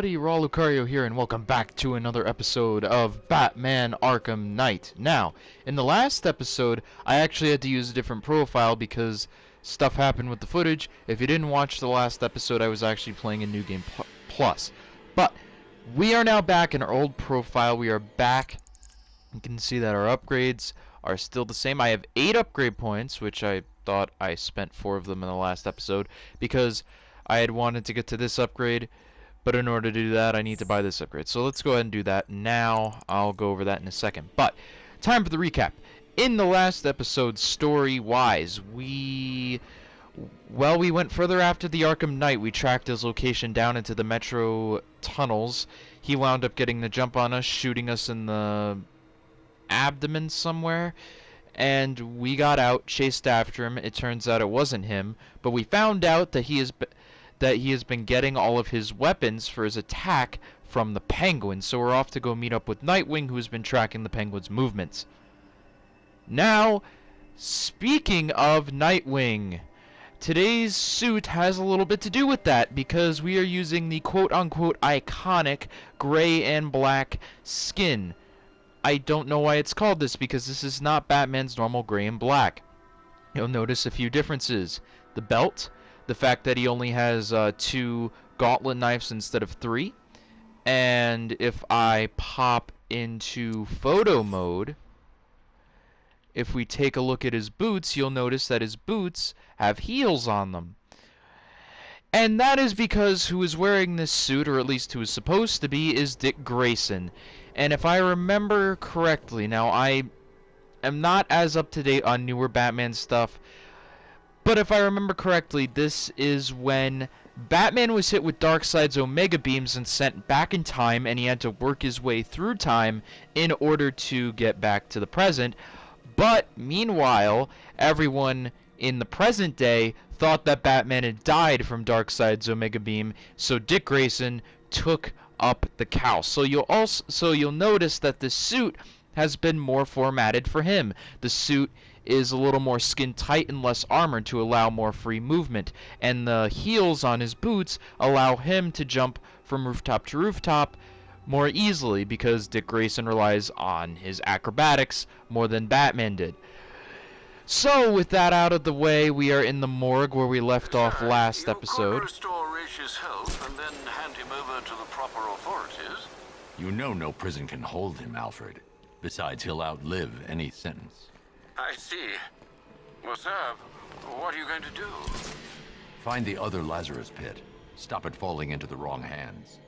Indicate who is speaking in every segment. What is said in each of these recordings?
Speaker 1: everybody, Raw Lucario here, and welcome back to another episode of Batman Arkham Knight. Now, in the last episode, I actually had to use a different profile because stuff happened with the footage. If you didn't watch the last episode, I was actually playing a New Game Plus. But, we are now back in our old profile. We are back. You can see that our upgrades are still the same. I have 8 upgrade points, which I thought I spent 4 of them in the last episode, because I had wanted to get to this upgrade, but in order to do that, I need to buy this upgrade. So let's go ahead and do that now. I'll go over that in a second. But, time for the recap. In the last episode, story-wise, we went further after the Arkham Knight. We tracked his location down into the metro tunnels. He wound up getting the jump on us, shooting us in the abdomen somewhere. And we got out, chased after him. It turns out it wasn't him, but we found out that he has been getting all of his weapons for his attack from the Penguin. So we're off to go meet up with Nightwing, who's been tracking the Penguin's movements. Now, speaking of Nightwing, today's suit has a little bit to do with that, because we are using the quote-unquote iconic gray and black skin. I don't know why it's called this, because this is not Batman's normal gray and black. You'll notice a few differences. The belt, the fact that he only has 2 gauntlet knives instead of 3, and if I pop into photo mode, if we take a look at his boots, you'll notice that his boots have heels on them. And that is because who is wearing this suit, or at least who is supposed to be, is Dick Grayson. And if I remember correctly, now I am not as up to date on newer Batman stuff, but if I remember correctly, this is when Batman was hit with Darkseid's Omega Beams and sent back in time, and he had to work his way through time in order to get back to the present. But meanwhile, everyone in the present day thought that Batman had died from Darkseid's Omega Beam, so Dick Grayson took up the cowl. So you'll notice that the suit has been more formatted for him. The suit is a little more skin tight and less armored to allow more free movement, and the heels on his boots allow him to jump from rooftop to rooftop more easily, because Dick Grayson relies on his acrobatics more than Batman did. So, with that out of the way, we are in the morgue where we left off last episode.
Speaker 2: You could restore Rish's health and then hand him over to the proper authorities.
Speaker 3: You know no prison can hold him, Alfred. Besides, he'll outlive any sentence.
Speaker 2: I see. Well, sir, what are you going to do?
Speaker 3: Find the other Lazarus pit. Stop it falling into the wrong hands.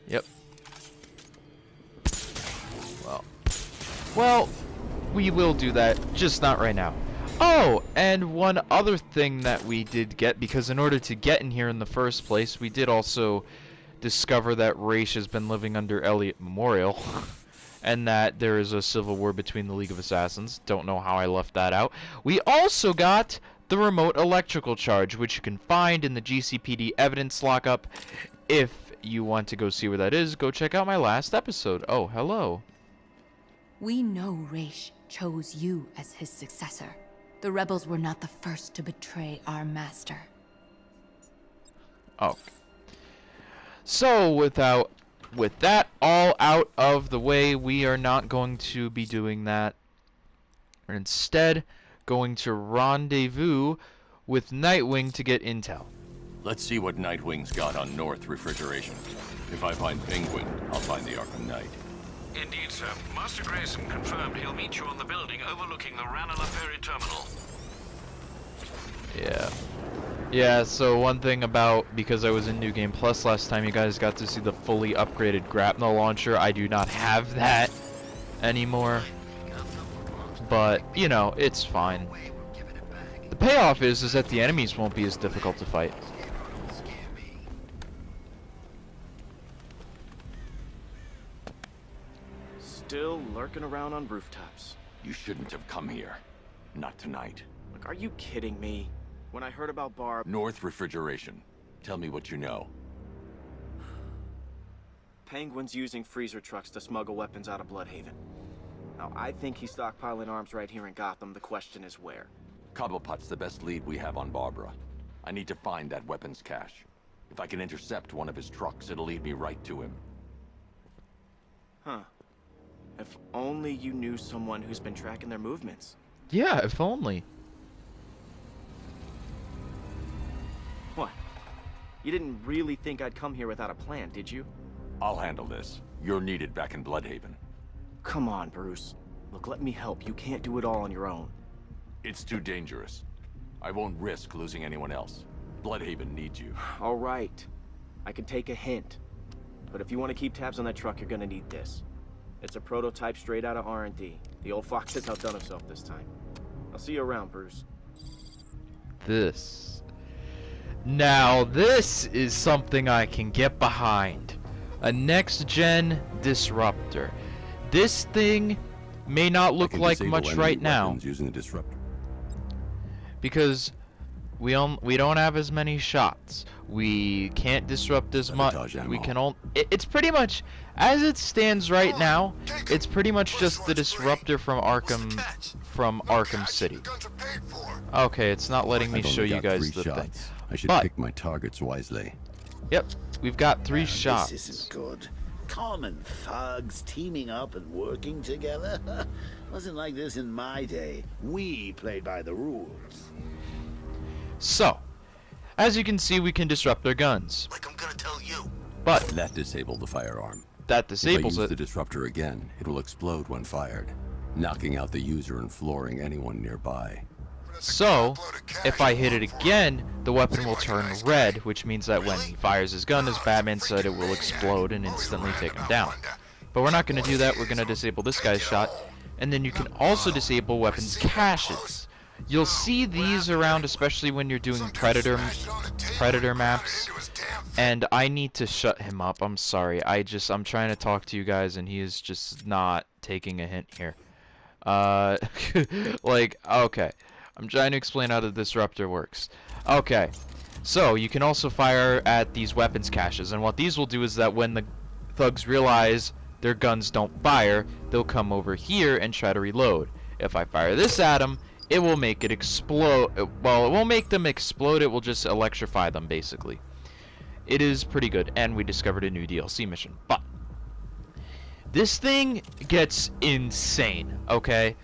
Speaker 1: Yep. Well, we will do that, just not right now. Oh, and one other thing that we did get, because in order to get in here in the first place, we did also discover that Ra's has been living under Elliot Memorial, and that there is a civil war between the League of Assassins. Don't know how I left that out. We also got the remote electrical charge, which you can find in the GCPD evidence lockup. If you want to go see where that is, go check out my last episode. Oh, hello.
Speaker 4: We know Ra's chose you as his successor. The rebels were not the first to betray our master.
Speaker 1: Oh. So, with that all out of the way, we are not going to be doing that. We're instead going to rendezvous with Nightwing to get intel.
Speaker 3: Let's see what Nightwing's got on North Refrigeration. If I find Penguin, I'll find the Arkham Knight.
Speaker 2: Indeed, sir. Master Grayson confirmed he'll meet you on the building overlooking the Ranelagh Ferry Terminal.
Speaker 1: Yeah, so one thing about, because I was in New Game Plus last time, you guys got to see the fully upgraded grapnel launcher. I do not have that anymore. But, you know, it's fine. The payoff is that the enemies won't be as difficult to fight.
Speaker 5: Still lurking around on rooftops.
Speaker 3: You shouldn't have come here. Not tonight.
Speaker 5: Like, are you kidding me? When I heard about Barb...
Speaker 3: North Refrigeration. Tell me what you know.
Speaker 5: Penguin's using freezer trucks to smuggle weapons out of Bloodhaven. Now, I think he's stockpiling arms right here in Gotham. The question is where.
Speaker 3: Cobblepot's the best lead we have on Barbara. I need to find that weapons cache. If I can intercept one of his trucks, it'll lead me right to him.
Speaker 5: Huh. If only you knew someone who's been tracking their movements.
Speaker 1: Yeah, if only.
Speaker 5: What? You didn't really think I'd come here without a plan, did you?
Speaker 3: I'll handle this. You're needed back in Bloodhaven.
Speaker 5: Come on, Bruce. Look, let me help. You can't do it all on your own.
Speaker 3: It's too dangerous. I won't risk losing anyone else. Bloodhaven needs you.
Speaker 5: All right. I can take a hint. But if you want to keep tabs on that truck, you're gonna need this. It's a prototype straight out of R&D. The old fox has outdone himself this time. I'll see you around, Bruce.
Speaker 1: This. Now, this is something I can get behind. A next-gen disruptor. This thing may not look like much right now.
Speaker 3: Using the disruptor.
Speaker 1: Because we don't have as many shots. We can't disrupt as much. We can only. It's pretty much as it stands right now. It's pretty much just the disruptor from Arkham City. Okay, it's not letting me show you guys the thing.
Speaker 6: I should pick my targets wisely.
Speaker 1: Yep, we've got 3 shots.
Speaker 7: This isn't good. Common thugs teaming up and working together? Wasn't like this in my day. We played by the rules.
Speaker 1: So, as you can see, we can disrupt their guns.
Speaker 7: Like I'm gonna tell you.
Speaker 1: But
Speaker 6: That disabled the firearm.
Speaker 1: that
Speaker 6: If I
Speaker 1: disables
Speaker 6: use
Speaker 1: it.
Speaker 6: the disruptor again, it will explode when fired, knocking out the user and flooring anyone nearby.
Speaker 1: So, if I hit it again, the weapon will turn red, which means that when he fires his gun, as Batman said, it will explode and instantly take him down. But we're not going to do that. We're going to disable this guy's shot, and then you can also disable weapons caches. You'll see these around, especially when you're doing Predator maps, and I need to shut him up. I'm sorry. I'm trying to talk to you guys, and he is just not taking a hint here. Like, okay. I'm trying to explain how the disruptor works. Okay, so you can also fire at these weapons caches, and what these will do is that when the thugs realize their guns don't fire, they'll come over here and try to reload. If I fire this at them, it will make it explode. Well, it won't make them explode, it will just electrify them, basically. It is pretty good, and we discovered a new DLC mission. But this thing gets insane, okay?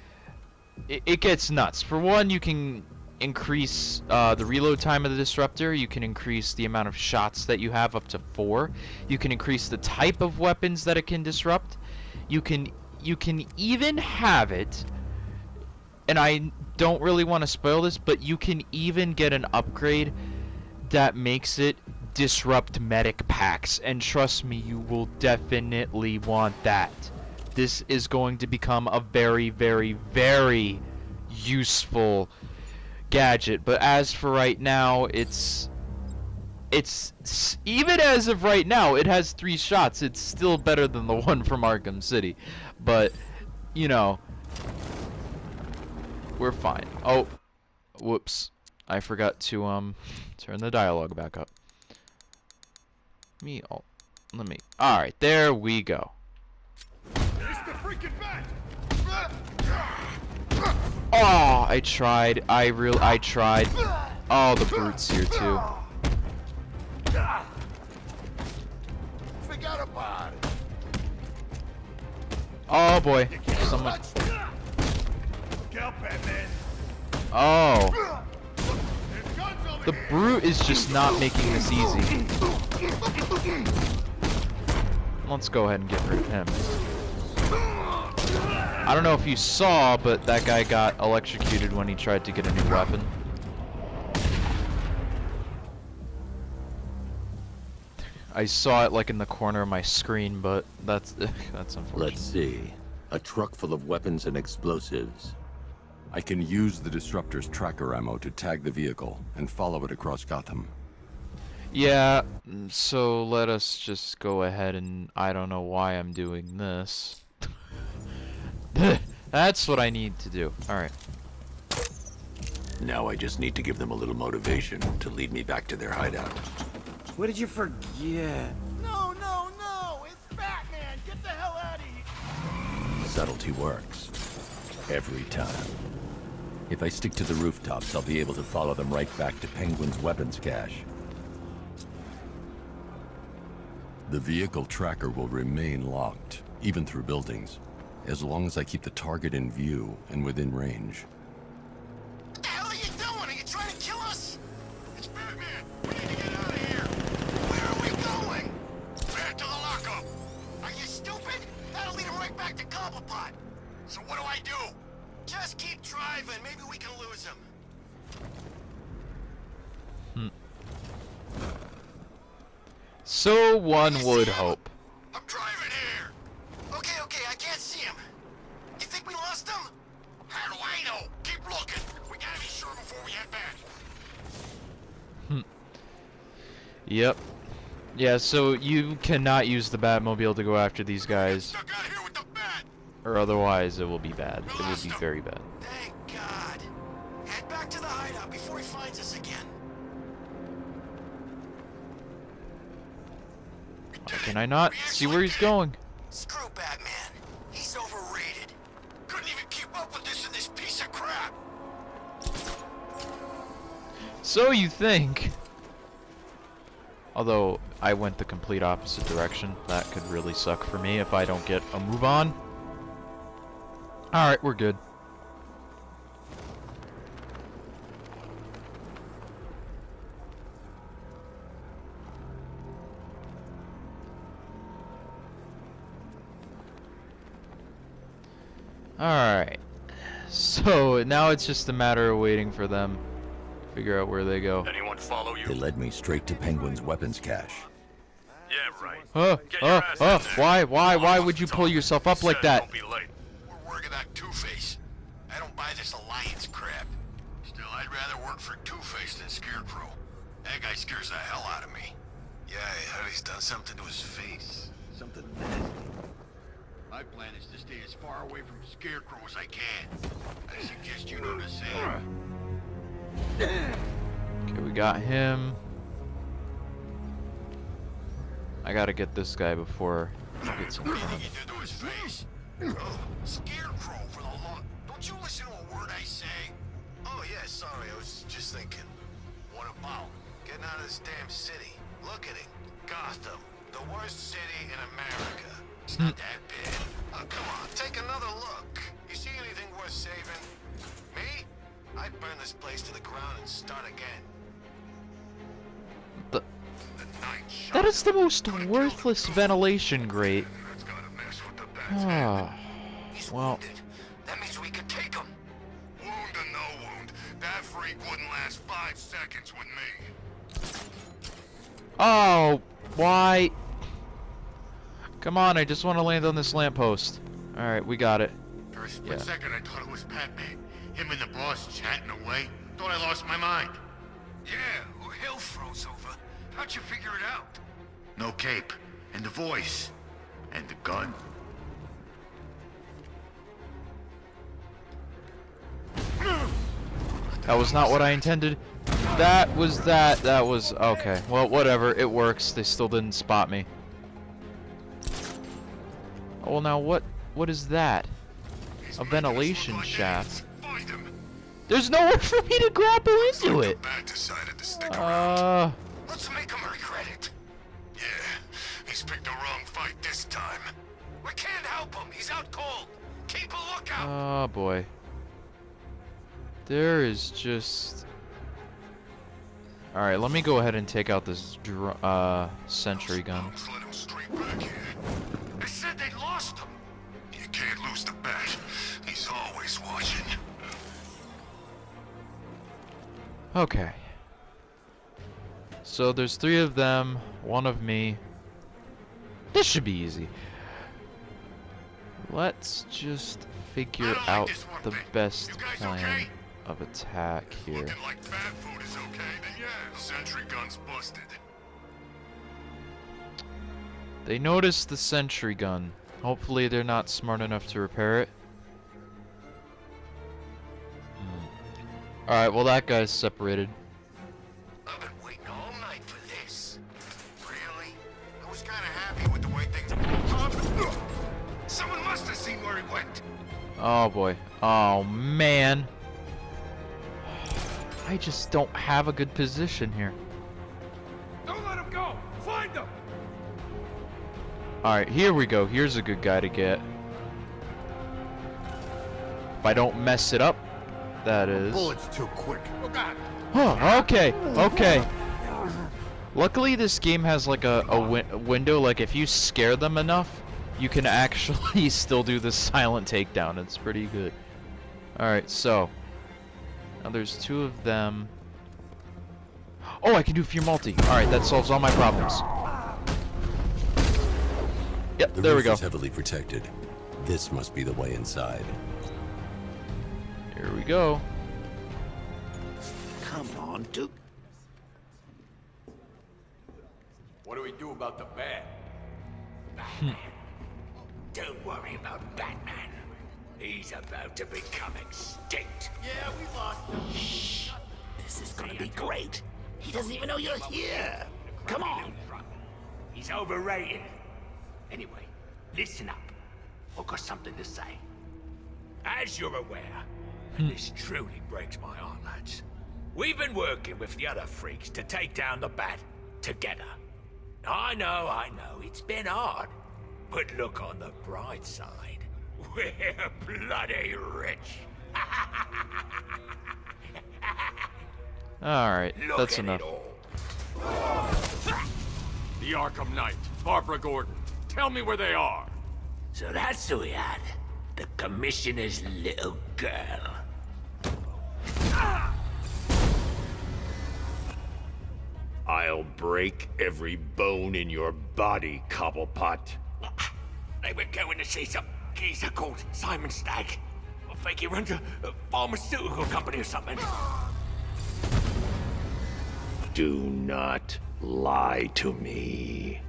Speaker 1: It gets nuts. For one, you can increase the reload time of the disruptor. You can increase the amount of shots that you have up to 4. You can increase the type of weapons that it can disrupt. You can even have it, and I don't really want to spoil this, but you can even get an upgrade that makes it disrupt medic packs, and trust me, you will definitely want that. This is going to become a very, very, very useful gadget. But as for right now, it's even as of right now, it has 3 shots. It's still better than the one from Arkham City. But, you know, we're fine. Oh, whoops. I forgot to turn the dialogue back up. Alright, there we go. Oh, I tried. I tried. Oh, the brute's here too.
Speaker 7: Forgot about it.
Speaker 1: Oh boy. Someone. Oh. The brute is just not making this easy. Let's go ahead and get rid of him. I don't know if you saw, but that guy got electrocuted when he tried to get a new weapon. I saw it like in the corner of my screen, but that's unfortunate.
Speaker 6: Let's see. A truck full of weapons and explosives. I can use the disruptor's tracker ammo to tag the vehicle and follow it across Gotham.
Speaker 1: Yeah, so let us just go ahead and I don't know why I'm doing this. That's what I need to do. Alright.
Speaker 3: Now I just need to give them a little motivation to lead me back to their hideout.
Speaker 5: What did you forget?
Speaker 7: No, no, no! It's Batman! Get the hell out of here!
Speaker 6: Subtlety works. Every time. If I stick to the rooftops, I'll be able to follow them right back to Penguin's weapons cache. The vehicle tracker will remain locked, even through buildings, as long as I keep the target in view and within range.
Speaker 8: What the hell are you doing? Are you trying to kill us? It's Batman. We need to get out of here. Where are we going? Back to the lockup. Are you stupid? That'll lead him right back to Cobblepot. So what do I do? Just keep driving. Maybe we can lose him.
Speaker 1: So one would hope.
Speaker 8: I'm driving here. Okay, I can't see him. You think we lost him? How do I know? Keep looking. We gotta be sure before we head back.
Speaker 1: Yep. Yeah, so you cannot use the Batmobile to go after these guys,
Speaker 8: Stuck out here with the bat.
Speaker 1: or otherwise it will be bad. It will be very bad.
Speaker 8: Thank God. Head back to the hideout before he finds us again.
Speaker 1: Can I not see where he's going?
Speaker 8: Screw Batman. He's overrated. Couldn't even keep up with this in this piece of crap.
Speaker 1: So you think. Although, I went the complete opposite direction. That could really suck for me if I don't get a move on. Alright, we're good. Alright. So, now it's just a matter of waiting for them to figure out where they go.
Speaker 3: Anyone follow you?
Speaker 6: They led me straight to Penguin's weapons cache.
Speaker 3: Yeah, right. Get your ass in there.
Speaker 1: Why would you pull yourself up like that?
Speaker 3: Don't be late.
Speaker 8: We're working on Two-Face. I don't buy this alliance crap. Still, I'd rather work for Two-Face than Scarecrow. That guy scares the hell out of me. Yeah, I heard he's done something to his face. Something nasty. My plan is to stay as far away from Scarecrow as I can. I suggest you do the same.
Speaker 1: Okay, we got him. I gotta get this guy before he gets
Speaker 8: What do you think he did to his face? Oh, Scarecrow for the law. Don't you listen to a word I say? Oh, yeah, sorry. I was just thinking. What about getting out of this damn city? Look at it. Gotham. The worst city in America. It's not that bad. Oh, come on. Take another look. You see anything worth saving? Me? I'd burn this place to the ground and start again.
Speaker 1: The,
Speaker 8: The night shot.
Speaker 1: that is the most worthless ventilation grate.
Speaker 8: That's gotta mess with the bat's
Speaker 1: Ah,
Speaker 8: He's
Speaker 1: well,
Speaker 8: wounded. That means we can take him. Wound or no wound, that freak wouldn't last 5 seconds with me.
Speaker 1: oh, why? Come on, I just want to land on this lamppost. Alright, we got it.
Speaker 8: For a split
Speaker 1: Yeah.
Speaker 8: second, I thought it was Batman. Him and the boss chatting away. Thought I lost my mind. Yeah, or hell froze over. How'd you figure it out? No cape, and the voice, and the gun.
Speaker 1: That was not what I intended. That was okay. Well, whatever, it works. They still didn't spot me. Oh, well, now what is that? A ventilation shaft.
Speaker 8: Find him.
Speaker 1: There's nowhere for me to grapple into it.
Speaker 8: Bat decided to stick around.
Speaker 1: Uh,
Speaker 8: Let's make him regret it. Yeah, he's picked the wrong fight this time. We can't help him. He's out cold. Keep a lookout.
Speaker 1: oh boy. There is just... Alright, let me go ahead and take out this sentry gun.
Speaker 8: Let him straight back here. I said they lost him. You can't lose the bat. He's always watching.
Speaker 1: Okay. So there's 3 of them, 1 of me. This should be easy. Let's just figure out the best plan of attack here.
Speaker 8: Looking like bat food is okay, then yeah. Sentry gun's busted.
Speaker 1: They noticed the sentry gun. Hopefully they're not smart enough to repair it. Alright, well that guy's separated.
Speaker 8: I've been waiting all night for this. Really? I was kind of happy with the way things... Someone must have seen where he went.
Speaker 1: Oh boy. Oh man. I just don't have a good position here.
Speaker 8: Don't let him go. Find him.
Speaker 1: Alright, here we go. Here's a good guy to get. If I don't mess it up, that is.
Speaker 8: Bullet's too quick. Oh God.
Speaker 1: Oh, okay, okay. Luckily, this game has like a window. Like if you scare them enough, you can actually still do the silent takedown. It's pretty good. Alright, so now there's 2 of them. Oh, I can do fear multi. Alright, that solves all my problems. Yep,
Speaker 6: The
Speaker 1: there we
Speaker 6: roof
Speaker 1: go.
Speaker 6: is heavily protected. This must be the way inside.
Speaker 1: Here we go.
Speaker 7: Come on, Duke.
Speaker 3: What do we do about the bat?
Speaker 2: Don't worry about Batman. He's about to become extinct.
Speaker 8: Yeah, we lost him.
Speaker 7: This is gonna be great. He doesn't even know you're here. Come on.
Speaker 2: He's overrated. Anyway, listen up. I've got something to say. As you're aware, and this truly breaks my heart, lads, we've been working with the other freaks to take down the Bat together. I know, it's been hard. But look on the bright side. We're bloody rich.
Speaker 1: Alright,
Speaker 2: Look
Speaker 1: that's
Speaker 2: at
Speaker 1: enough.
Speaker 2: it all.
Speaker 3: The Arkham Knight, Barbara Gordon. Tell me where they are.
Speaker 2: So that's who we had. The Commissioner's little girl.
Speaker 9: I'll break every bone in your body, Cobblepot.
Speaker 2: They were going to see some geezer called Simon Stagg. I think he runs a pharmaceutical company or something.
Speaker 9: Do not lie to me.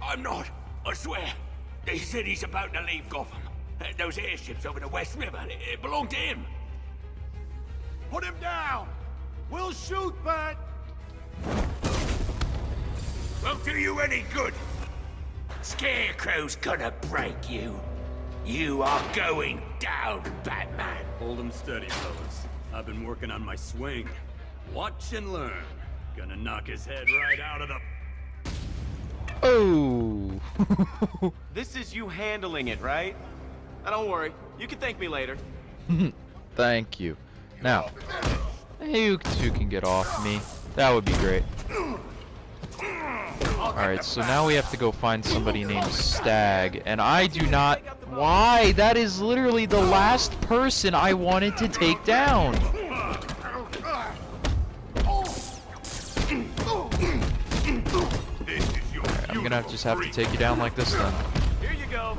Speaker 2: I'm not. I swear. They said he's about to leave Gotham. Those airships over the West River, it belonged to him.
Speaker 8: Put him down. We'll shoot, Bat.
Speaker 2: Won't do you any good. Scarecrow's gonna break you. You are going down, Batman.
Speaker 10: Hold 'em steady, fellas. I've been working on my swing. Watch and learn. Gonna knock his head right out of the...
Speaker 1: Oh!
Speaker 5: This is you handling it, right? Now, don't worry. You can thank me later.
Speaker 1: Thank you. Now, you 2 can get off me. That would be great. Alright, so now we have to go find somebody named Stag, and I do not... Why? That is literally the last person I wanted to take down! Alright, I'm gonna just have to take you down like this then.
Speaker 5: Here you go.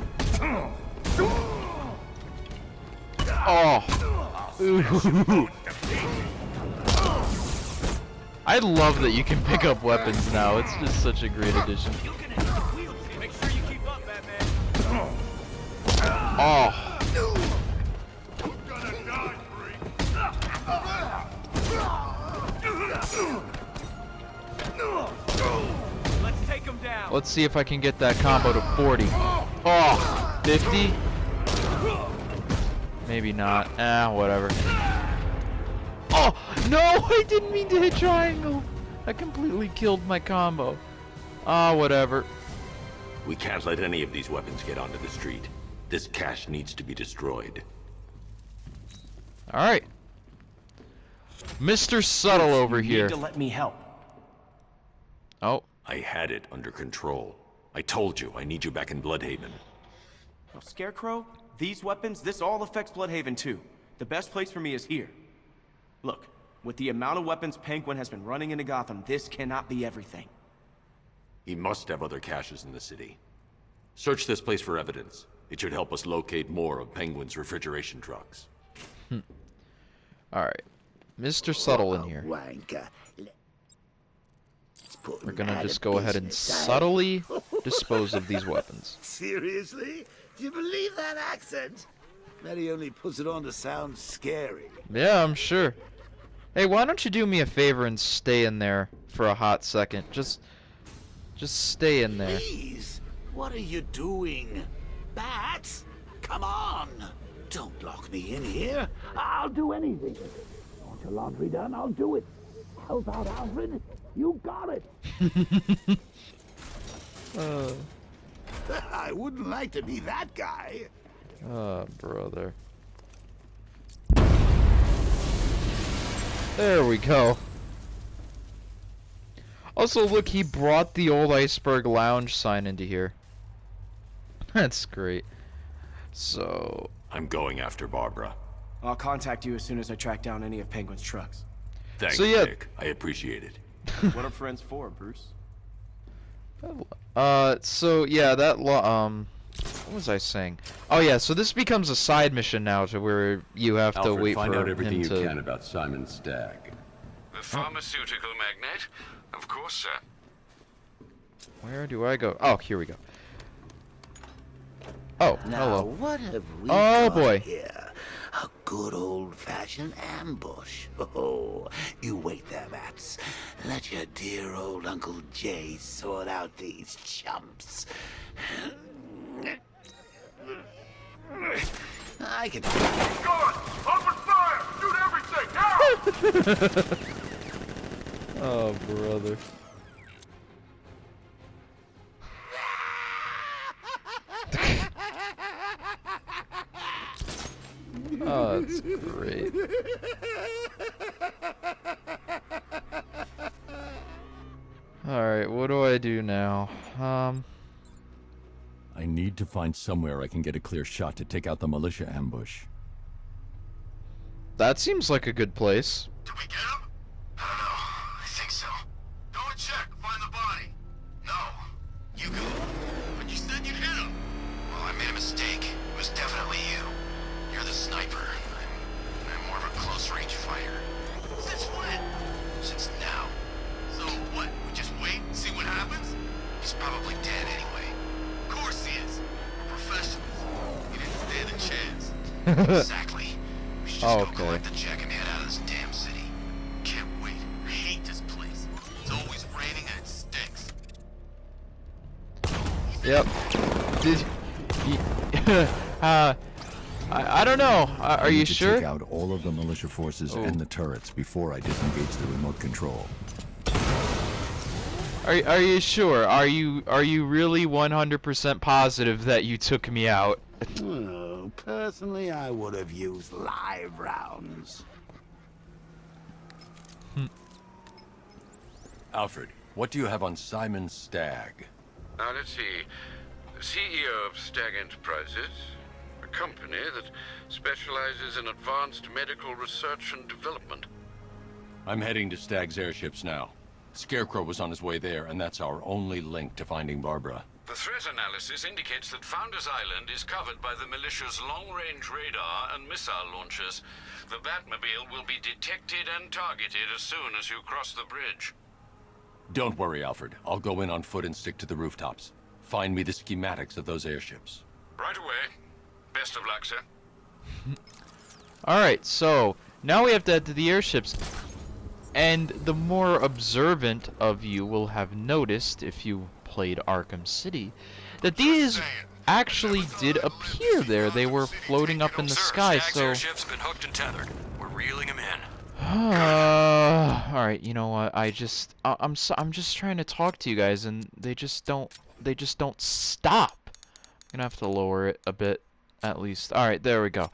Speaker 1: Oh! Ooh. I love that you can pick up weapons now. It's just such a great addition.
Speaker 5: Make sure you keep up, Batman.
Speaker 1: Oh.
Speaker 5: Let's take him down.
Speaker 1: Let's see if I can get that combo to 40. Oh, 50? Maybe not. Whatever. Oh, no! I didn't mean to hit triangle. I completely killed my combo. Whatever.
Speaker 6: We can't let any of these weapons get onto the street. This cache needs to be destroyed.
Speaker 1: Alright. Mr. Subtle over
Speaker 5: You
Speaker 1: here.
Speaker 5: need to let me help.
Speaker 1: Oh.
Speaker 6: I had it under control. I told you, I need you back in Bloodhaven.
Speaker 5: Oh, Scarecrow, these weapons, this all affects Bloodhaven too. The best place for me is here. Look, with the amount of weapons Penguin has been running into Gotham, this cannot be everything.
Speaker 6: He must have other caches in the city. Search this place for evidence. It should help us locate more of Penguin's refrigeration trucks.
Speaker 1: Alright. Mr. Subtle in here.
Speaker 7: Wanker.
Speaker 1: We're gonna just go ahead and subtly dispose of these weapons.
Speaker 7: Seriously? Do you believe that accent? Bet he only puts it on to sound scary.
Speaker 1: Yeah, I'm sure. Hey, why don't you do me a favor and stay in there for a hot second? Just stay in there.
Speaker 7: Please, what are you doing? Bats? Come on! Don't lock me in here. I'll do anything. Want your laundry done? I'll do it. Help out, Alfred. You got it. I wouldn't like to be that guy.
Speaker 1: Oh, brother. There we go. Also, look, he brought the old Iceberg Lounge sign into here. That's great. So...
Speaker 3: I'm going after Barbara.
Speaker 5: I'll contact you as soon as I track down any of Penguin's trucks.
Speaker 3: Thanks,
Speaker 1: So, yeah.
Speaker 3: Nick. I appreciate it.
Speaker 5: What are friends for, Bruce?
Speaker 1: So, yeah, that what was I saying? Oh, yeah, so this becomes a side mission now to where you have to
Speaker 6: Alfred,
Speaker 1: wait
Speaker 6: find
Speaker 1: for
Speaker 6: out everything
Speaker 1: him
Speaker 6: you
Speaker 1: to...
Speaker 6: can about Simon Stagg.
Speaker 8: The pharmaceutical magnate? Of course, sir.
Speaker 1: Where do I go? Oh, here we go. Oh,
Speaker 7: Now,
Speaker 1: hello.
Speaker 7: what have we
Speaker 1: Oh,
Speaker 7: got
Speaker 1: boy.
Speaker 7: here? A good old-fashioned ambush. Oh, you wait there, Bats. Let your dear old Uncle Jay sort out these chumps. I can...
Speaker 8: Open fire! Shoot everything! Now!
Speaker 1: Oh, brother. Oh, that's great. Alright, what do I do now?
Speaker 6: I need to find somewhere I can get a clear shot to take out the militia ambush.
Speaker 1: That seems like a good place.
Speaker 8: Did we get him? I don't know. I think so. Go and check. Find the body. No. You go. But you said you'd hit him. Well, I made a mistake. It was definitely you. You're the sniper. I'm more of a close-range fighter. Since when? Since now. So what? We just wait and see what happens? He's probably dead anyway. Of course he is. We're professionals. He didn't stand a chance. Exactly. We should just go collect the check and head out of this damn city. Can't wait. I hate this place. It's always raining and it stinks.
Speaker 1: Yep. Did... I don't know. Are you sure?
Speaker 6: Take out all of the militia forces and the turrets before I disengage the remote control.
Speaker 1: Are you sure? Are you really 100% positive that you took me out?
Speaker 7: Oh, personally, I would have used live rounds.
Speaker 6: Alfred, what do you have on Simon Stagg?
Speaker 11: Now, let's see. The CEO of Stagg Enterprises, a company that specializes in advanced medical research and development.
Speaker 3: I'm heading to Stagg's airships now. Scarecrow was on his way there, and that's our only link to finding Barbara.
Speaker 11: The threat analysis indicates that Founders Island is covered by the militia's long-range radar and missile launchers. The Batmobile will be detected and targeted as soon as you cross the bridge.
Speaker 3: Don't worry, Alfred. I'll go in on foot and stick to the rooftops. Find me the schematics of those airships.
Speaker 11: Right away. Best of luck, sir.
Speaker 1: Alright, so now we have to head to the airships. And the more observant of you will have noticed, if you played Arkham City, that these actually did appear there. They were floating up in the sky, so...
Speaker 11: airships have been hooked and tethered. We're reeling them in.
Speaker 1: Alright, you know what? I'm just trying to talk to you guys, and they just don't stop. I'm gonna have to lower it a bit, at least. Alright, there we go.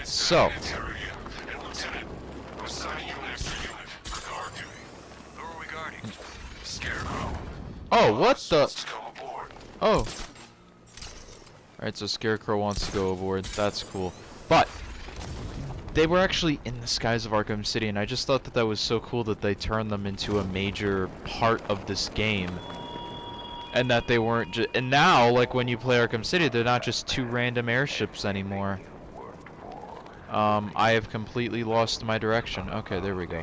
Speaker 1: So... Oh, what the? Oh. Alright, so Scarecrow wants to go aboard. That's cool. But, they were actually in the skies of Arkham City, and I just thought that that was so cool that they turned them into a major part of this game. And that they weren't just... And now, like, when you play Arkham City, they're not just two random airships anymore. I have completely lost my direction. Okay, there we go.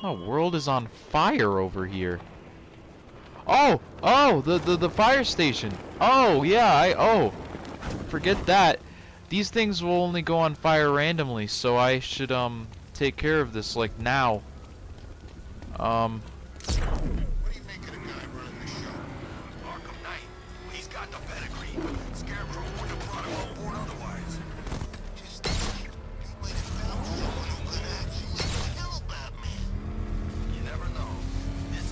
Speaker 1: The world is on fire over here. Oh, the fire station. Oh, yeah, forget that. These things will only go on fire randomly, so I should, take care of this, like, now.
Speaker 8: What do you make of the guy running the show? Arkham Knight. He's got the pedigree. Scarecrow wouldn't have brought him on board otherwise. Just think, he might have found someone who could actually kill Batman. You never know. This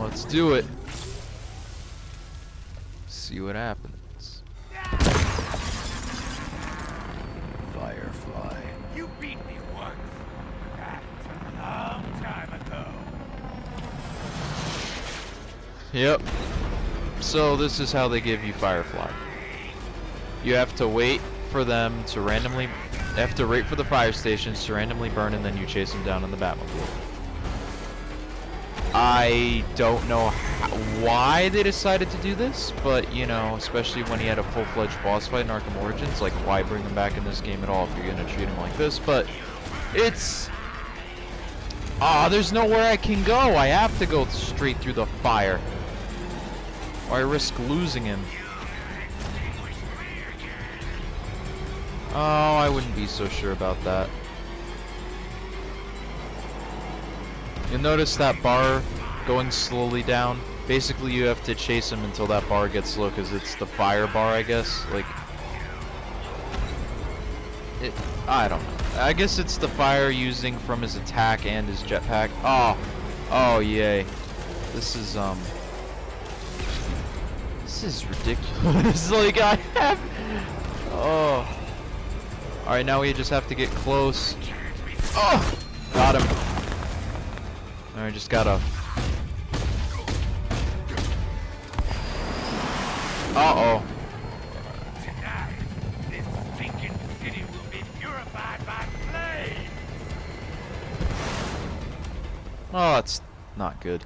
Speaker 1: Let's do it. See what happens.
Speaker 6: Firefly.
Speaker 2: You beat me once. That's a long time ago.
Speaker 1: Yep. So this is how they give you Firefly. You have to wait for them to randomly... You have to wait for the fire stations to randomly burn, and then you chase them down in the Batmobile. I don't know why they decided to do this, but, you know, especially when he had a full-fledged boss fight in Arkham Origins, like, why bring him back in this game at all if you're gonna treat him like this? But it's... there's nowhere I can go. I have to go straight through the fire, or I risk losing him. Oh, I wouldn't be so sure about that. You'll notice that bar going slowly down. Basically, you have to chase him until that bar gets low, because it's the fire bar, I guess. Like, I don't know. I guess it's the fire using from his attack and his jetpack. Oh, yay. This is ridiculous. Like, I have... Oh. Alright, now we just have to get close. Oh! Got him. Alright, just gotta... Uh-oh.
Speaker 2: Tonight, this stinking city will be purified by flame.
Speaker 1: Oh, that's not good.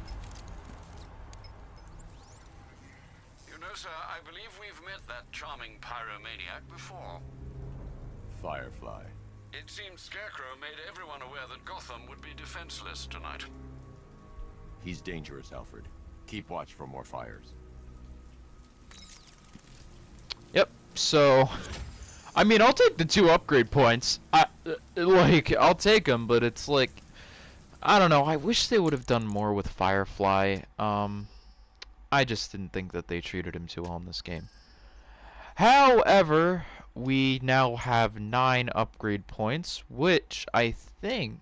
Speaker 11: You know, sir, I believe we've met that charming pyromaniac before.
Speaker 6: Firefly.
Speaker 11: It seems Scarecrow made everyone aware that Gotham would be defenseless tonight.
Speaker 6: He's dangerous, Alfred. Keep watch for more fires.
Speaker 1: Yep, so... I mean, I'll take the 2 upgrade points. I'll take them, but it's like... I don't know, I wish they would have done more with Firefly. I just didn't think that they treated him too well in this game. However, we now have 9 upgrade points, which I think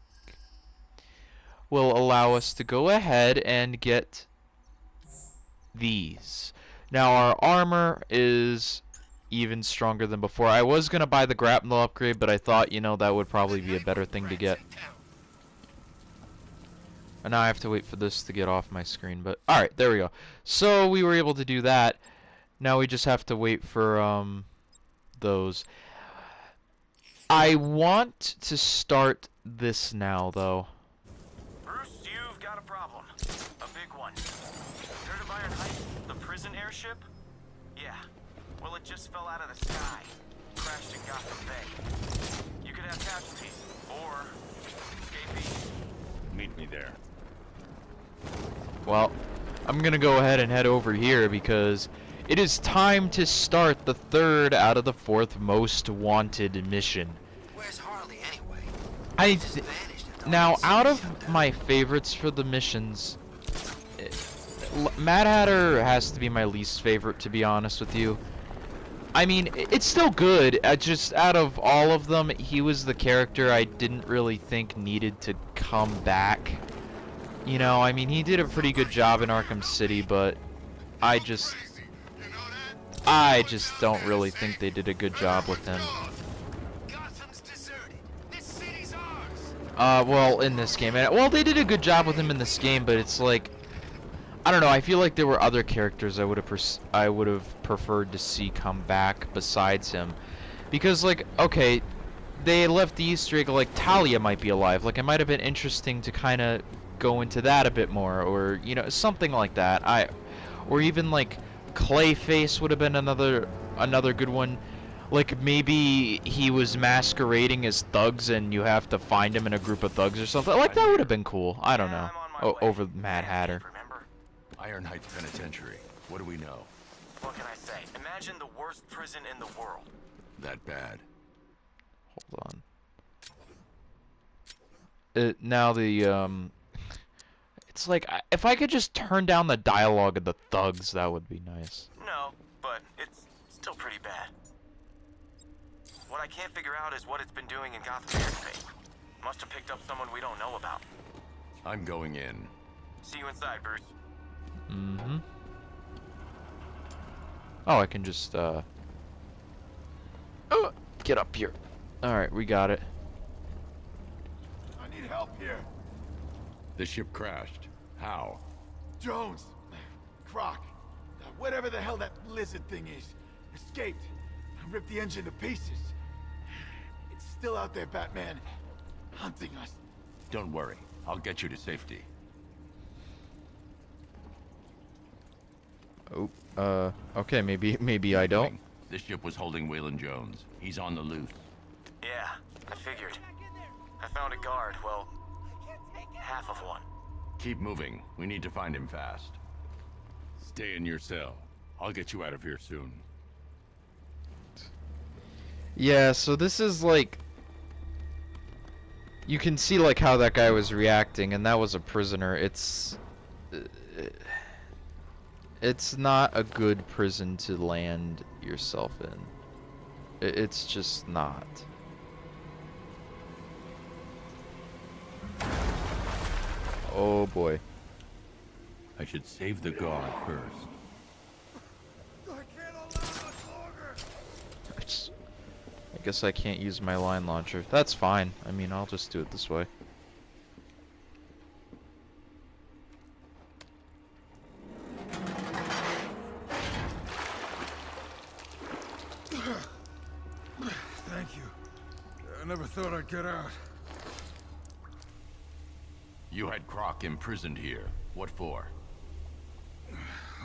Speaker 1: will allow us to go ahead and get these. Now, our armor is even stronger than before. I was going to buy the grapnel upgrade, but I thought, you know, that would probably be a better thing to get. And now I have to wait for this to get off my screen, but alright, there we go. So we were able to do that. Now we just have to wait for those. I want to start this now, though.
Speaker 5: Bruce, you've got a problem. A big one. Heard of Iron Heights, the prison airship? Yeah. Well, it just fell out of the sky. Crashed in Gotham Bay. You could have casualties, or escapees.
Speaker 3: Meet me there.
Speaker 1: Well, I'm gonna go ahead and head over here because it is time to start the 3rd out of the 4th most wanted mission.
Speaker 8: Where's Harley anyway?
Speaker 1: Now, out of my favorites for the missions, Mad Hatter has to be my least favorite, to be honest with you. I mean, it's still good. Just out of all of them, he was the character I didn't really think needed to come back. You know, I mean, he did a pretty good job in Arkham City, but I just don't really think they did a good job with him. Well, in this game. Well, they did a good job with him in this game, but it's like, I don't know, I feel like there were other characters I would have preferred to see come back besides him. Because, like, okay, they left the Easter egg, like, Talia might be alive. Like, it might have been interesting to kind of go into that a bit more, or, you know, something like that. Or even, like, Clayface would have been another good one. Like, maybe he was masquerading as thugs and you have to find him in a group of thugs or something. Like, that would have been cool. I don't know. Over Mad Hatter.
Speaker 6: Iron Heights Penitentiary. What do we know?
Speaker 5: What can I say? Imagine the worst prison in the world.
Speaker 6: That bad.
Speaker 1: Hold on. Now the, it's like, if I could just turn down the dialogue of the thugs, that would be nice.
Speaker 5: No, but it's still pretty bad. What I can't figure out is what it's been doing in Gotham airspace. Must have picked up someone we don't know about.
Speaker 6: I'm going in.
Speaker 5: See you inside, Bruce.
Speaker 1: Oh, I can just, get up here. Alright, we got it.
Speaker 12: I need help here.
Speaker 3: The ship crashed. How?
Speaker 12: Jones, Croc, whatever the hell that lizard thing is, escaped. Ripped the engine to pieces. It's still out there, Batman, hunting us.
Speaker 3: Don't worry. I'll get you to safety.
Speaker 1: Oh, okay, maybe I don't.
Speaker 3: This ship was holding Waylon Jones. He's on the loose.
Speaker 5: Yeah, I figured. I found a guard, well, half of one.
Speaker 3: Keep moving. We need to find him fast. Stay in your cell. I'll get you out of here soon.
Speaker 1: Yeah, so this is like... You can see like how that guy was reacting, and that was a prisoner. It's not a good prison to land yourself in. It's just not. Oh boy.
Speaker 3: I should save the guard first.
Speaker 1: I guess I can't use my line launcher. That's fine. I mean, I'll just do it this way.
Speaker 12: Thank you. I never thought I'd get out.
Speaker 3: You had Croc imprisoned here. What for?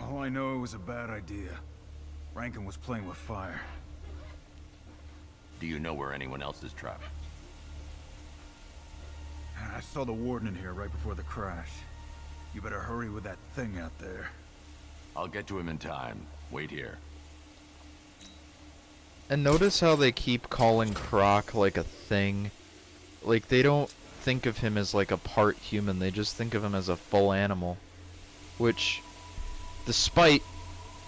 Speaker 12: All I know, it was a bad idea. Rankin was playing with fire.
Speaker 3: Do you know where anyone else is trapped?
Speaker 12: I saw the warden in here right before the crash. You better hurry with that thing out there.
Speaker 3: I'll get to him in time. Wait here.
Speaker 1: And notice how they keep calling Croc like a thing. Like, they don't think of him as like a part human, they just think of him as a full animal. Which, despite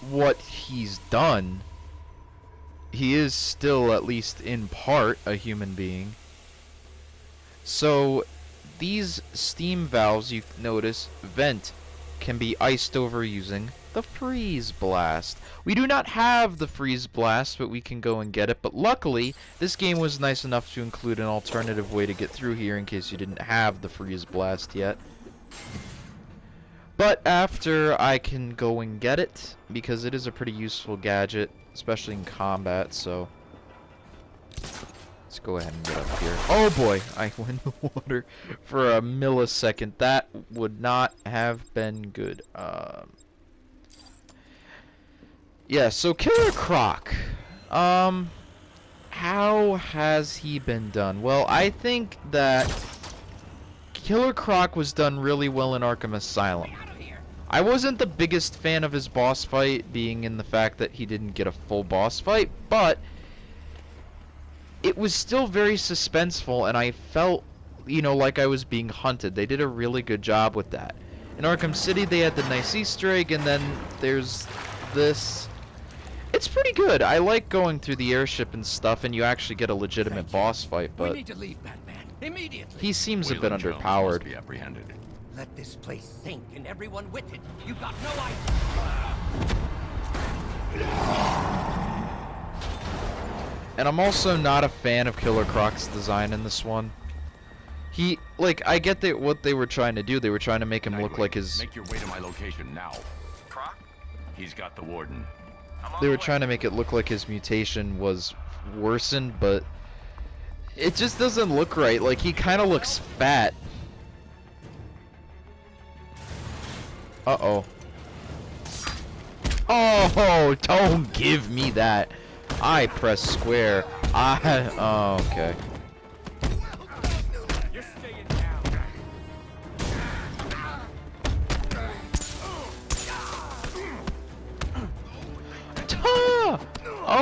Speaker 1: what he's done, he is still, at least in part, a human being. So, these steam valves, you notice, vent, can be iced over using the freeze blast. We do not have the freeze blast, but we can go and get it. But luckily, this game was nice enough to include an alternative way to get through here in case you didn't have the freeze blast yet. But after I can go and get it, because it is a pretty useful gadget, especially in combat, so let's go ahead and get up here. Oh boy, I went in the water for a millisecond. That would not have been good. Yeah, so Killer Croc. How has he been done? Well, I think that Killer Croc was done really well in Arkham Asylum. I wasn't the biggest fan of his boss fight, being in the fact that he didn't get a full boss fight, but it was still very suspenseful, and I felt, you know, like I was being hunted. They did a really good job with that. In Arkham City, they had the nice Easter egg, and then there's this. It's pretty good. I like going through the airship and stuff, and you actually get a legitimate boss fight, but
Speaker 2: We need to leave, Batman. Immediately.
Speaker 1: he seems a bit
Speaker 3: Waylon Jones
Speaker 1: underpowered.
Speaker 3: must be apprehended.
Speaker 2: Let this place sink and everyone with it. You got no idea.
Speaker 1: And I'm also not a fan of Killer Croc's design in this one. He, like, I get that what they were trying to do. They were trying to make him look like his...
Speaker 3: Make your way to my location now.
Speaker 5: Croc?
Speaker 3: He's got the warden.
Speaker 1: They were trying to make it look like his mutation was worsened, but it just doesn't look right. Like, he kind of looks fat. Uh-oh. Oh, don't give me that. I press square. Oh, okay.
Speaker 2: You're staying down.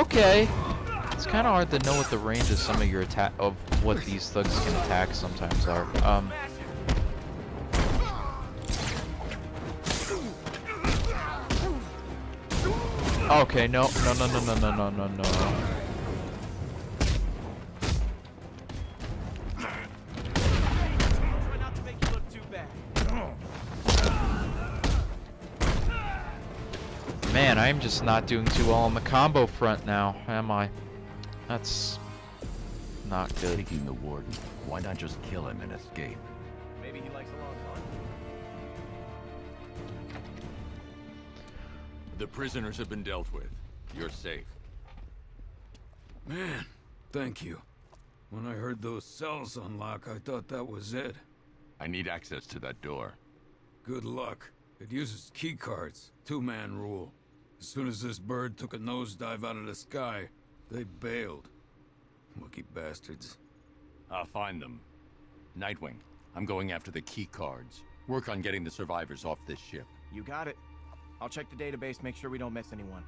Speaker 1: Okay. It's kind of hard to know what the range of some of your attack of what these thugs can attack sometimes are. Okay, no. Man, I'm just not doing too well on the combo front now, am I? That's not good.
Speaker 6: Taking the warden. Why not just kill him and escape?
Speaker 5: Maybe he likes a long fun.
Speaker 3: The prisoners have been dealt with. You're safe.
Speaker 10: Man, thank you. When I heard those cells unlock, I thought that was it.
Speaker 3: I need access to that door.
Speaker 10: Good luck. It uses keycards. Two-man rule. As soon as this bird took a nosedive out of the sky, they bailed. Lucky bastards.
Speaker 3: I'll find them. Nightwing, I'm going after the key cards. Work on getting the survivors off this ship.
Speaker 5: You got it. I'll check the database, make sure we don't miss anyone.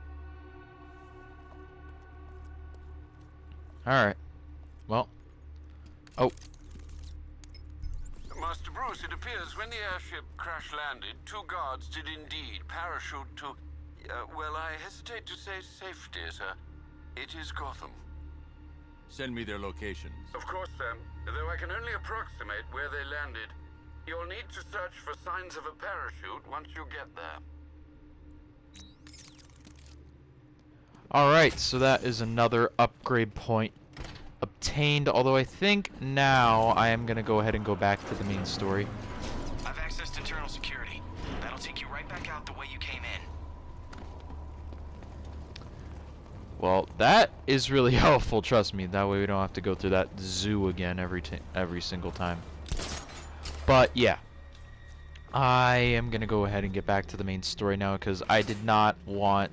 Speaker 1: Alright. Well. Oh.
Speaker 11: Master Bruce, it appears when the airship crash-landed, 2 guards did indeed parachute to... well, I hesitate to say safety, sir. It is Gotham.
Speaker 3: Send me their locations.
Speaker 11: Of course, sir. Though I can only approximate where they landed. You'll need to search for signs of a parachute once you get there.
Speaker 1: Alright, so that is another upgrade point obtained, although I think now I am going to go ahead and go back to the main story.
Speaker 5: I've accessed internal security. That'll take you right back out the way you came in.
Speaker 1: Well, that is really helpful, trust me. That way we don't have to go through that zoo again every single time. But yeah, I am going to go ahead and get back to the main story now because I did not want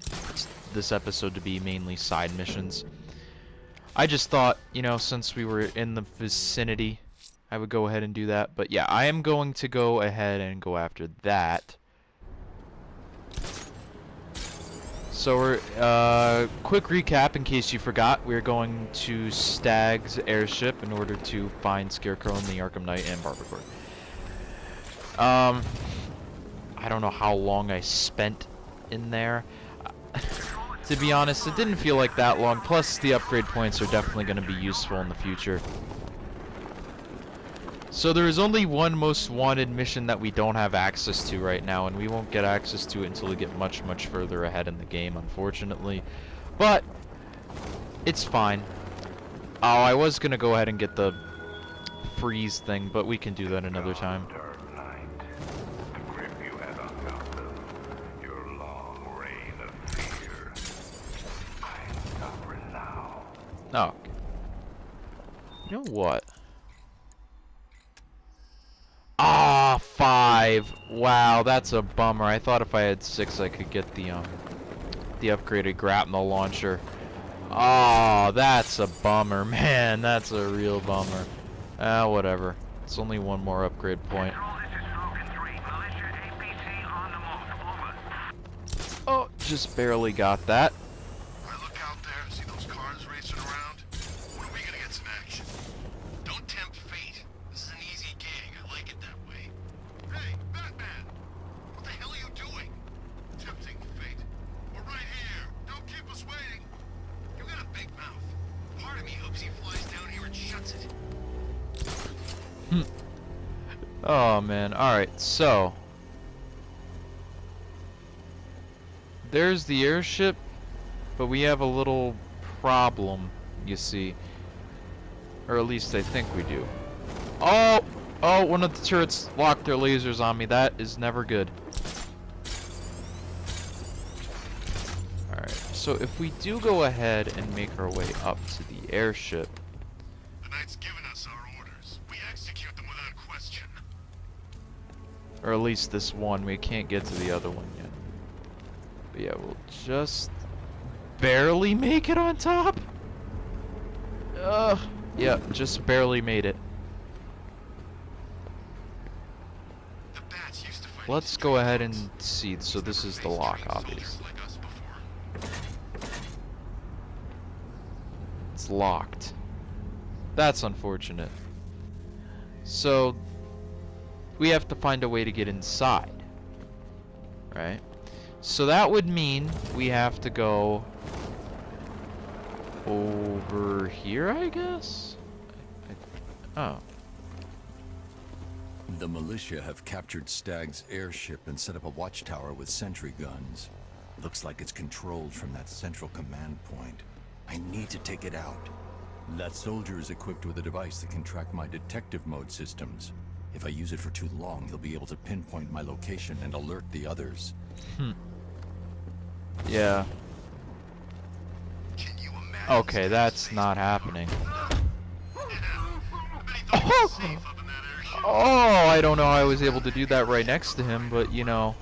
Speaker 1: this episode to be mainly side missions. I just thought, you know, since we were in the vicinity, I would go ahead and do that. But yeah, I am going to go ahead and go after that. So we're, quick recap in case you forgot, we're going to Stag's airship in order to find Scarecrow and the Arkham Knight and Barbacore. I don't know how long I spent in there. To be honest, it didn't feel like that long, plus the upgrade points are definitely going to be useful in the future. So there is only one most wanted mission that we don't have access to right now, and we won't get access to it until we get much, much further ahead in the game, unfortunately. But it's fine. Oh, I was going to go ahead and get the freeze thing, but we can do that another time. Oh. You know what? Ah, 5. Wow, that's a bummer. I thought if I had 6 I could get the upgraded grapnel launcher. Oh, that's a bummer, man. That's a real bummer. Ah, whatever. It's only one more upgrade point. Oh, just barely got that. Oh man, alright, so there's the airship, but we have a little problem, you see. Or at least I think we do. Oh! Oh, one of the turrets locked their lasers on me. That is never good. Alright, so if we do go ahead and make our way up to the airship.
Speaker 8: The Knight's given us our orders. We execute them without question.
Speaker 1: Or at least this one. We can't get to the other one yet. But yeah, we'll just barely make it on top. Yeah, just barely made it. Let's go ahead and see. So this is the lock, obviously. It's locked. That's unfortunate. So we have to find a way to get inside. Right? So that would mean we have to go over here, I guess? Oh.
Speaker 6: The militia have captured Stag's airship and set up a watchtower with sentry guns. Looks like it's controlled from that central command point. I need to take it out. That soldier is equipped with a device that can track my detective mode systems. If I use it for too long, he'll be able to pinpoint my location and alert the others.
Speaker 1: Yeah. Okay, that's not happening. Oh! Oh, I don't know how I was able to do that right next to him, but you know,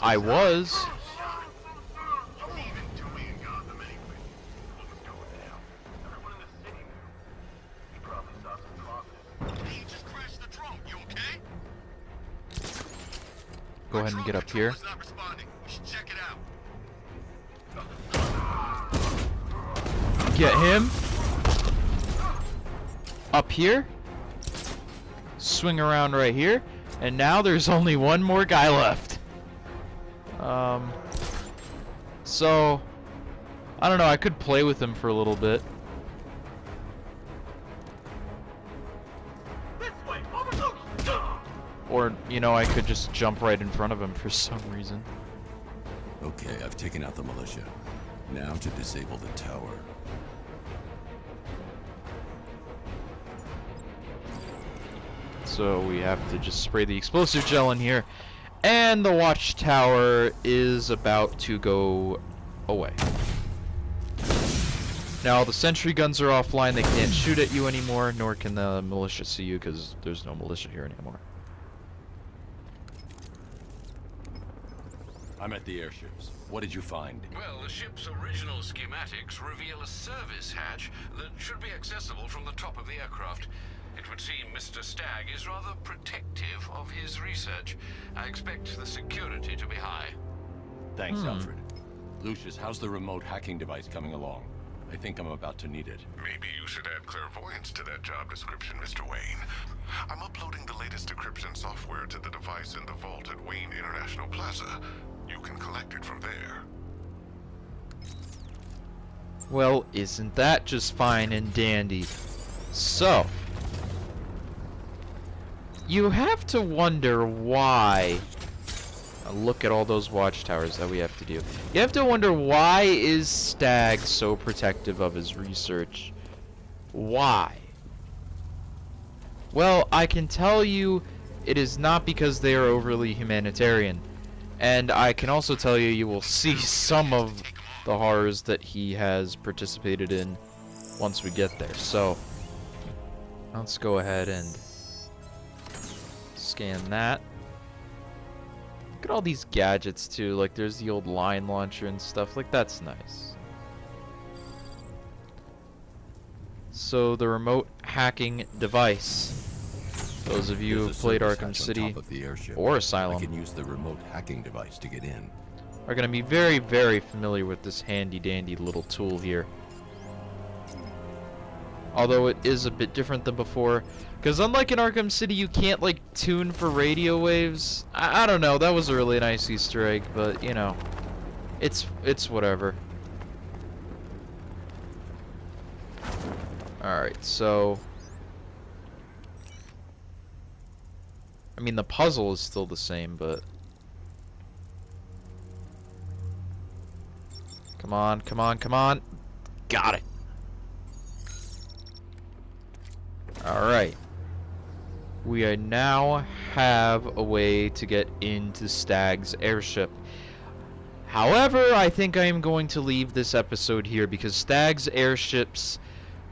Speaker 1: I was. Go ahead and get up here. Get him. Up here. Swing around right here. And now there's only one more guy left. So, I don't know, I could play with him for a little bit. Or, you know, I could just jump right in front of him for some reason.
Speaker 6: Okay, I've taken out the militia. Now to disable the tower.
Speaker 1: So we have to just spray the explosive gel in here. And the watchtower is about to go away. Now the sentry guns are offline, they can't shoot at you anymore, nor can the militia see you because there's no militia here anymore.
Speaker 3: I'm at the airships. What did you find?
Speaker 11: Well, the ship's original schematics reveal a service hatch that should be accessible from the top of the aircraft. It would seem Mr. Stagg is rather protective of his research. I expect the security to be high.
Speaker 3: Thanks, Alfred. Lucius, how's the remote hacking device coming along? I think I'm about to need it.
Speaker 8: Maybe you should add clairvoyance to that job description, Mr. Wayne. I'm uploading the latest decryption software to the device in the vault at Wayne International Plaza. You can collect it from there.
Speaker 1: Well, isn't that just fine and dandy? So, you have to wonder why. Look at all those watchtowers that we have to do. You have to wonder, why is Stagg so protective of his research? Why? Well, I can tell you it is not because they are overly humanitarian. And I can also tell you, you will see some of the horrors that he has participated in once we get there. So, let's go ahead and scan that. Look at all these gadgets too, like there's the old line launcher and stuff, like that's nice. So the remote hacking device. Those of you who have played Arkham City or Asylum,
Speaker 6: I can use the remote hacking device to get in.
Speaker 1: Are going to be very, very familiar with this handy dandy little tool here. Although it is a bit different than before, because unlike in Arkham City, you can't like tune for radio waves. I don't know, that was a really nice Easter egg, but you know, it's whatever. Alright, so I mean, the puzzle is still the same, but come on, come on, come on. Got it. Alright. We now have a way to get into Stagg's airship. However, I think I am going to leave this episode here because Stagg's airships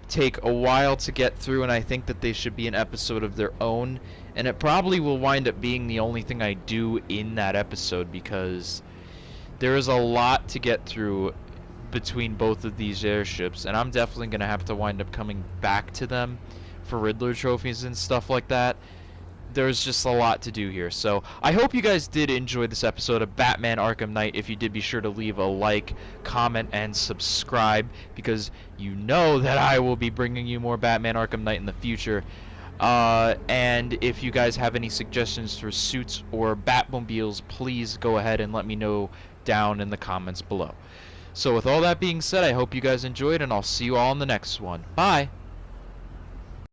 Speaker 1: take a while to get through, and I think that they should be an episode of their own. And it probably will wind up being the only thing I do in that episode because there is a lot to get through between both of these airships, and I'm definitely going to have to wind up coming back to them for Riddler trophies and stuff like that. There's just a lot to do here. So I hope you guys did enjoy this episode of Batman Arkham Knight. If you did, be sure to leave a like, comment, and subscribe, because you know that I will be bringing you more Batman Arkham Knight in the future. And if you guys have any suggestions for suits or Batmobiles, please go ahead and let me know down in the comments below. So with all that being said, I hope you guys enjoyed, and I'll see you all in the next one. Bye!